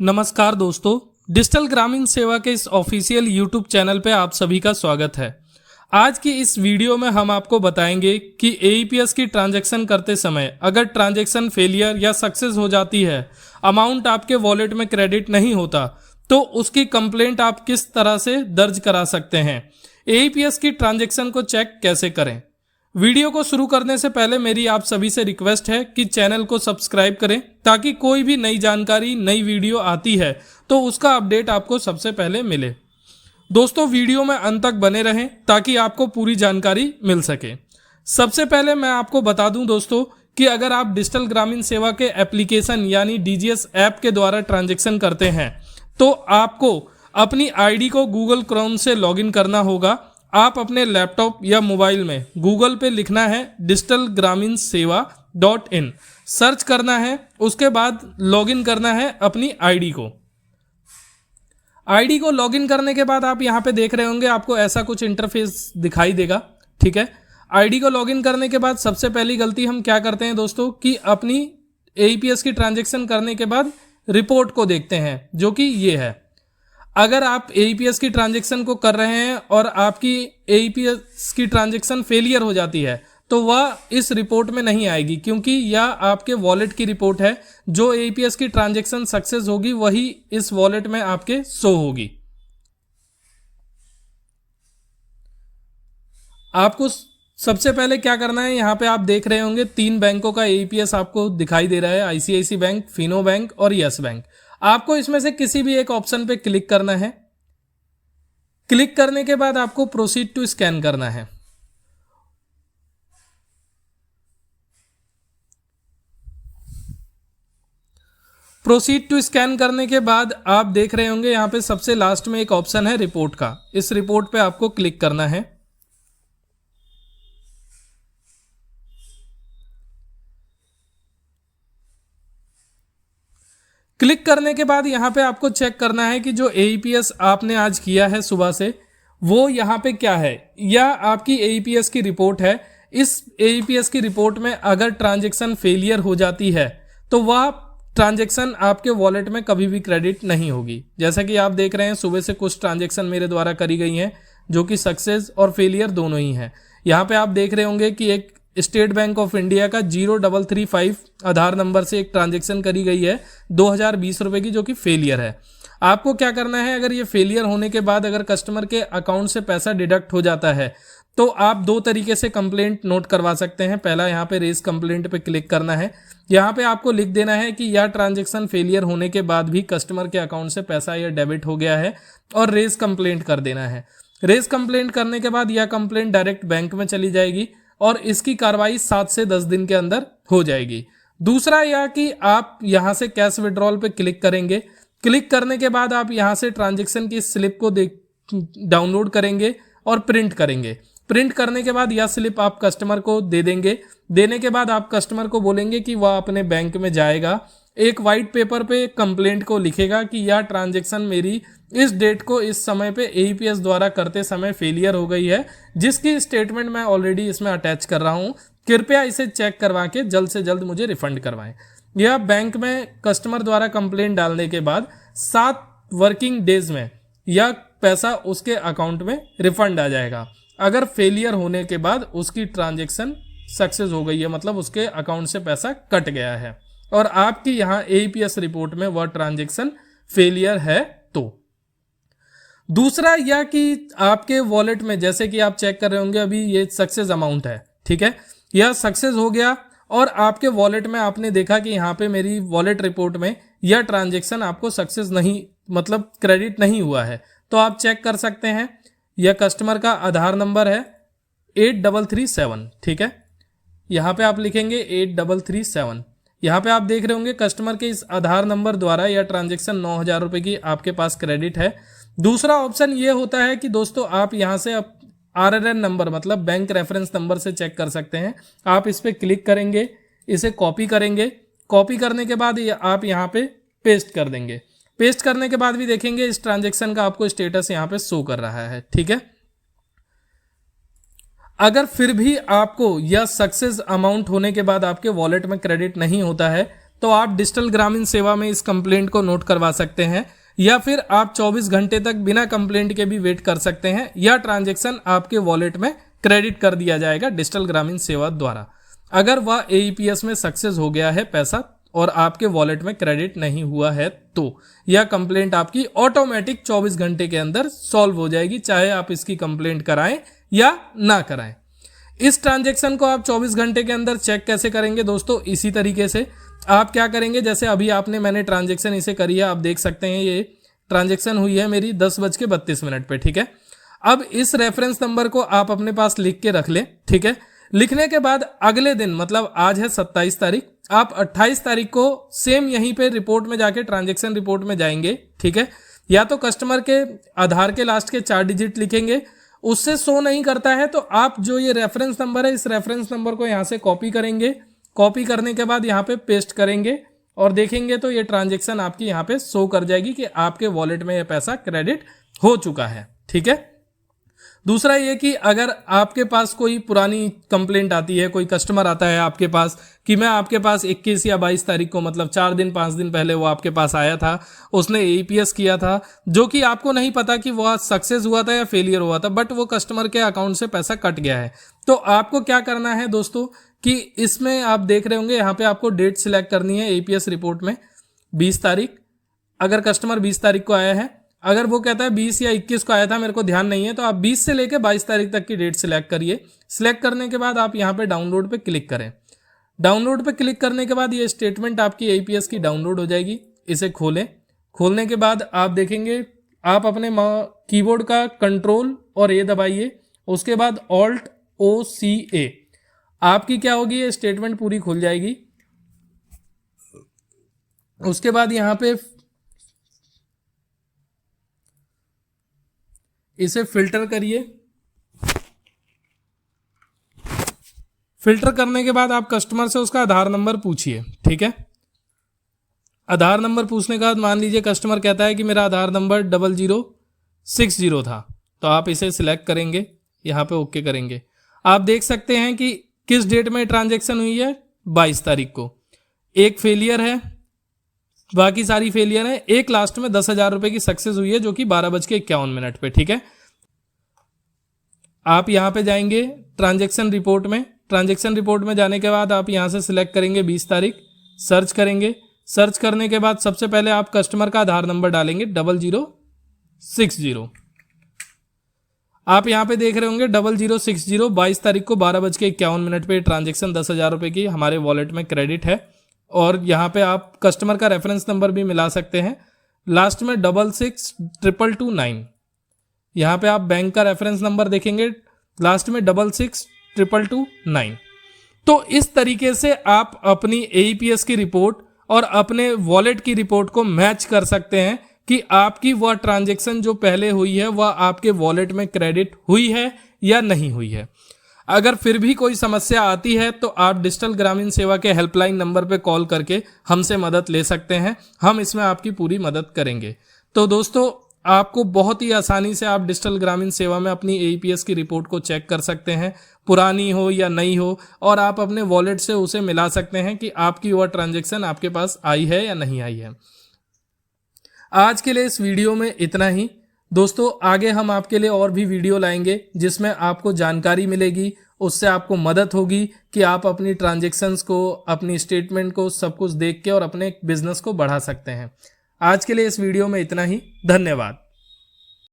नमस्कार दोस्तों, डिजिटल ग्रामीण सेवा के इस ऑफिशियल यूट्यूब चैनल पे आप सभी का स्वागत है। आज की इस वीडियो में हम आपको बताएंगे कि एईपीएस की ट्रांजैक्शन करते समय अगर ट्रांजैक्शन फेलियर या सक्सेस हो जाती है, अमाउंट आपके वॉलेट में क्रेडिट नहीं होता, तो उसकी कंप्लेंट आप किस तरह से दर्ज करा सकते हैं। एईपीएस की ट्रांजैक्शन को चेक कैसे करें। वीडियो को शुरू करने से पहले मेरी आप सभी से रिक्वेस्ट है कि चैनल को सब्सक्राइब करें ताकि कोई भी नई जानकारी, नई वीडियो आती है तो उसका अपडेट आपको सबसे पहले मिले। दोस्तों, वीडियो में अंत तक बने रहें ताकि आपको पूरी जानकारी मिल सके। सबसे पहले मैं आपको बता दूं दोस्तों कि अगर आप डिजिटल ग्रामीण सेवा के एप्लीकेशन यानी डीजीएस ऐप के द्वारा ट्रांजैक्शन करते हैं तो आपको अपनी आईडी को गूगल क्रोम से लॉगिन करना होगा। आप अपने लैपटॉप या मोबाइल में गूगल पे लिखना है डिजिटल ग्रामीण सेवा .in, सर्च करना है, उसके बाद लॉगिन करना है अपनी आईडी को लॉगिन करने के बाद आप यहां पे देख रहे होंगे आपको ऐसा कुछ इंटरफेस दिखाई देगा। ठीक है, आईडी को लॉगिन करने के बाद सबसे पहली गलती हम क्या करते हैं दोस्तों कि अपनी एईपीएस की ट्रांजैक्शन करने के बाद रिपोर्ट को देखते हैं, जो कि ये है। अगर आप एईपीएस की ट्रांजैक्शन को कर रहे हैं और आपकी एईपीएस की ट्रांजैक्शन फेलियर हो जाती है तो वह इस रिपोर्ट में नहीं आएगी, क्योंकि यह आपके वॉलेट की रिपोर्ट है। जो एईपीएस की ट्रांजैक्शन सक्सेस होगी वही इस वॉलेट में आपके शो होगी। आपको सबसे पहले क्या करना है, यहां पे आप देख रहे होंगे 3 बैंकों का एईपीएस आपको दिखाई दे रहा है, आईसीआईसी बैंक, फिनो बैंक और यस बैंक। आपको इसमें से किसी भी एक ऑप्शन पे क्लिक करना है। क्लिक करने के बाद आपको प्रोसीड टू स्कैन करना है। प्रोसीड टू स्कैन करने के बाद आप देख रहे होंगे यहां पे सबसे लास्ट में एक ऑप्शन है रिपोर्ट का। इस रिपोर्ट पे आपको क्लिक करना है। क्लिक करने के बाद यहां पे आपको चेक करना है कि जो एईपीएस आपने आज किया है सुबह से वो यहां पे क्या है। यह आपकी एईपीएस की रिपोर्ट है। इस एईपीएस की रिपोर्ट में अगर ट्रांजैक्शन फेलियर हो जाती है तो वह ट्रांजैक्शन आपके वॉलेट में कभी भी क्रेडिट नहीं होगी। जैसा कि आप देख रहे हैं सुबह से कुछ ट्रांजैक्शन मेरे द्वारा करी गई हैं जो कि सक्सेस और फेलियर दोनों ही हैं। यहाँ पे आप देख रहे होंगे कि एक स्टेट बैंक ऑफ इंडिया का 0335 आधार नंबर से एक ट्रांजैक्शन करी गई है 2020 रुपए की, जो कि फेलियर है। आपको क्या करना है, अगर ये फेलियर होने के बाद अगर कस्टमर के अकाउंट से पैसा डिडक्ट हो जाता है तो आप 2 तरीके से कंप्लेंट नोट करवा सकते हैं। पहला, यहाँ पे रेज कंप्लेंट पे क्लिक करना है। यहाँ पे आपको लिख देना है कि यह ट्रांजैक्शन फेलियर होने के बाद भी कस्टमर के अकाउंट से पैसा या डेबिट हो गया है और रेज कंप्लेंट कर देना है। रेज कंप्लेंट करने के बाद यह कंप्लेंट डायरेक्ट बैंक में चली जाएगी और इसकी कार्रवाई 7 से 10 दिन के अंदर हो जाएगी। दूसरा यह कि आप यहां से कैश विड्रॉल पे क्लिक करेंगे। क्लिक करने के बाद आप यहां से ट्रांजैक्शन की स्लिप को डाउनलोड करेंगे और प्रिंट करेंगे। प्रिंट करने के बाद यह स्लिप आप कस्टमर को दे देंगे। देने के बाद आप कस्टमर को बोलेंगे कि वह अपने बैंक में जाएगा, एक वाइट पेपर पे कंप्लेंट को लिखेगा कि यह ट्रांजैक्शन मेरी इस डेट को इस समय पे एईपीएस द्वारा करते समय फेलियर हो गई है, जिसकी स्टेटमेंट मैं ऑलरेडी इसमें अटैच कर रहा हूं। कृपया इसे चेक करवा के जल्द से जल्द मुझे रिफंड करवाएं। यह बैंक में कस्टमर द्वारा कंप्लेंट डालने के बाद 7 वर्किंग डेज में यह पैसा उसके अकाउंट में रिफंड आ जाएगा। अगर फेलियर होने के बाद उसकी ट्रांजैक्शन सक्सेस हो गई है, मतलब उसके अकाउंट से पैसा कट गया है और आपकी यहाँ एईपीएस रिपोर्ट में वह ट्रांजैक्शन फेलियर है। तो दूसरा यह कि आपके वॉलेट में, जैसे कि आप चेक कर रहे होंगे अभी ये सक्सेस अमाउंट है, ठीक है, यह सक्सेस हो गया और आपके वॉलेट में आपने देखा कि यहाँ पे मेरी वॉलेट रिपोर्ट में यह ट्रांजैक्शन आपको सक्सेस नहीं, मतलब क्रेडिट नहीं हुआ है। तो आप चेक कर सकते हैं, यह कस्टमर का आधार नंबर है 8337, ठीक है, यहाँ पे आप लिखेंगे 8337। यहाँ पे आप देख रहे होंगे कस्टमर के इस आधार नंबर द्वारा यह ट्रांजैक्शन 9000 रुपए की आपके पास क्रेडिट है। दूसरा ऑप्शन ये होता है कि दोस्तों आप यहाँ से आरआरएन नंबर, मतलब बैंक रेफरेंस नंबर से चेक कर सकते हैं। आप इस पर क्लिक करेंगे, इसे कॉपी करेंगे। कॉपी करने के बाद आप यहाँ पे पेस्ट कर देंगे। पेस्ट करने के बाद भी देखेंगे इस ट्रांजैक्शन का आपको स्टेटस यहाँ पे शो कर रहा है, ठीक है। अगर फिर भी आपको यह सक्सेस अमाउंट होने के बाद आपके वॉलेट में क्रेडिट नहीं होता है तो आप डिजिटल ग्रामीण सेवा में इस कंप्लेंट को नोट करवा सकते हैं, या फिर आप 24 घंटे तक बिना कंप्लेंट के भी वेट कर सकते हैं, या ट्रांजैक्शन आपके वॉलेट में क्रेडिट कर दिया जाएगा डिजिटल ग्रामीण सेवा द्वारा। अगर वह एईपीएस में सक्सेस हो गया है पैसा और आपके वॉलेट में क्रेडिट नहीं हुआ है तो यह कंप्लेंट आपकी ऑटोमेटिक 24 घंटे के अंदर सॉल्व हो जाएगी, चाहे आप इसकी कंप्लेंट कराएं या ना कराएं। इस ट्रांजैक्शन को आप 24 घंटे के अंदर चेक कैसे करेंगे दोस्तों? इसी तरीके से आप क्या करेंगे, जैसे अभी मैंने ट्रांजैक्शन इसे करी है, आप देख सकते हैं ये ट्रांजैक्शन हुई है मेरी 10:32 पे, ठीक है। अब इस रेफरेंस नंबर को आप अपने पास लिख के रख लें, ठीक है। लिखने के बाद अगले दिन, मतलब आज है 27 तारीख, आप 28 तारीख को सेम यहीं पे रिपोर्ट में जाके ट्रांजैक्शन रिपोर्ट में जाएंगे, ठीक है। या तो कस्टमर के आधार के लास्ट के 4 डिजिट लिखेंगे, उससे शो नहीं करता है तो आप जो ये रेफरेंस नंबर है, इस रेफरेंस नंबर को यहाँ से कॉपी करेंगे। कॉपी करने के बाद यहाँ पे पेस्ट करेंगे और देखेंगे तो ये ट्रांजैक्शन आपकी यहाँ पे शो कर जाएगी कि आपके वॉलेट में ये पैसा क्रेडिट हो चुका है, ठीक है। दूसरा ये कि अगर आपके पास कोई पुरानी कंप्लेंट आती है, कोई कस्टमर आता है आपके पास कि मैं आपके पास 21 या 22 तारीख को, मतलब 4 दिन 5 दिन पहले वो आपके पास आया था, उसने एईपीएस किया था, जो कि आपको नहीं पता कि वह सक्सेस हुआ था या फेलियर हुआ था, बट वो कस्टमर के अकाउंट से पैसा कट गया है। तो आपको क्या करना है दोस्तों कि इसमें आप देख रहे होंगे यहाँ पे आपको डेट सिलेक्ट करनी है एईपीएस रिपोर्ट में, 20 तारीख। अगर कस्टमर 20 तारीख को आया है, अगर वो कहता है 20 या 21 को आया था, मेरे को ध्यान नहीं है, तो आप 20 से लेकर 22 तारीख तक की डेट सिलेक्ट करिए। सिलेक्ट करने के बाद आप यहाँ पे डाउनलोड पे क्लिक करें। डाउनलोड पे क्लिक करने के बाद ये स्टेटमेंट आपकी एईपीएस की डाउनलोड हो जाएगी। इसे खोलें। खोलने के बाद आप देखेंगे, आप अपने कीबोर्ड का कंट्रोल और ए दबाइए, उसके बाद ऑल्ट OCA, आपकी क्या होगी, ये स्टेटमेंट पूरी खुल जाएगी। उसके बाद यहाँ पे इसे फिल्टर करिए। फिल्टर करने के बाद आप कस्टमर से उसका आधार नंबर पूछिए, ठीक है। आधार नंबर पूछने के बाद मान लीजिए कस्टमर कहता है कि मेरा आधार नंबर 0060 था, तो आप इसे सिलेक्ट करेंगे, यहाँ पे ओके करेंगे। आप देख सकते हैं कि किस डेट में ट्रांजैक्शन हुई है, 22 तारीख को। एक फेलियर है, बाकी सारी फेलियर है। एक लास्ट में 10,000 रुपए की सक्सेस हुई है, जो कि 12:51 पे, ठीक है। आप यहां पे जाएंगे ट्रांजैक्शन रिपोर्ट में। ट्रांजैक्शन रिपोर्ट में जाने के बाद आप यहां से सिलेक्ट करेंगे 20 तारीख, सर्च करेंगे। सर्च करने के बाद सबसे पहले आप कस्टमर का आधार नंबर डालेंगे 0060। आप यहां पे देख रहे होंगे 0060, 22 तारीख को 12:51 पे ट्रांजैक्शन 10,000 रुपए की हमारे वॉलेट में क्रेडिट है। और यहाँ पे आप कस्टमर का रेफरेंस नंबर भी मिला सकते हैं, लास्ट में 662229। यहाँ पे आप बैंक का रेफरेंस नंबर देखेंगे, लास्ट में 662229। तो इस तरीके से आप अपनी एईपीएस की रिपोर्ट और अपने वॉलेट की रिपोर्ट को मैच कर सकते हैं कि आपकी वह ट्रांजैक्शन जो पहले हुई है वह आपके वॉलेट में क्रेडिट हुई है या नहीं हुई है। अगर फिर भी कोई समस्या आती है तो आप डिजिटल ग्रामीण सेवा के हेल्पलाइन नंबर पर कॉल करके हमसे मदद ले सकते हैं, हम इसमें आपकी पूरी मदद करेंगे। तो दोस्तों, आपको बहुत ही आसानी से आप डिजिटल ग्रामीण सेवा में अपनी एईपीएस की रिपोर्ट को चेक कर सकते हैं, पुरानी हो या नई हो, और आप अपने वॉलेट से उसे मिला सकते हैं कि आपकी वह ट्रांजैक्शन आपके पास आई है या नहीं आई है। आज के लिए इस वीडियो में इतना ही दोस्तों। आगे हम आपके लिए और भी वीडियो लाएंगे जिसमें आपको जानकारी मिलेगी, उससे आपको मदद होगी कि आप अपनी ट्रांजैक्शंस को, अपनी स्टेटमेंट को, सब कुछ देख के और अपने बिजनेस को बढ़ा सकते हैं। आज के लिए इस वीडियो में इतना ही। धन्यवाद।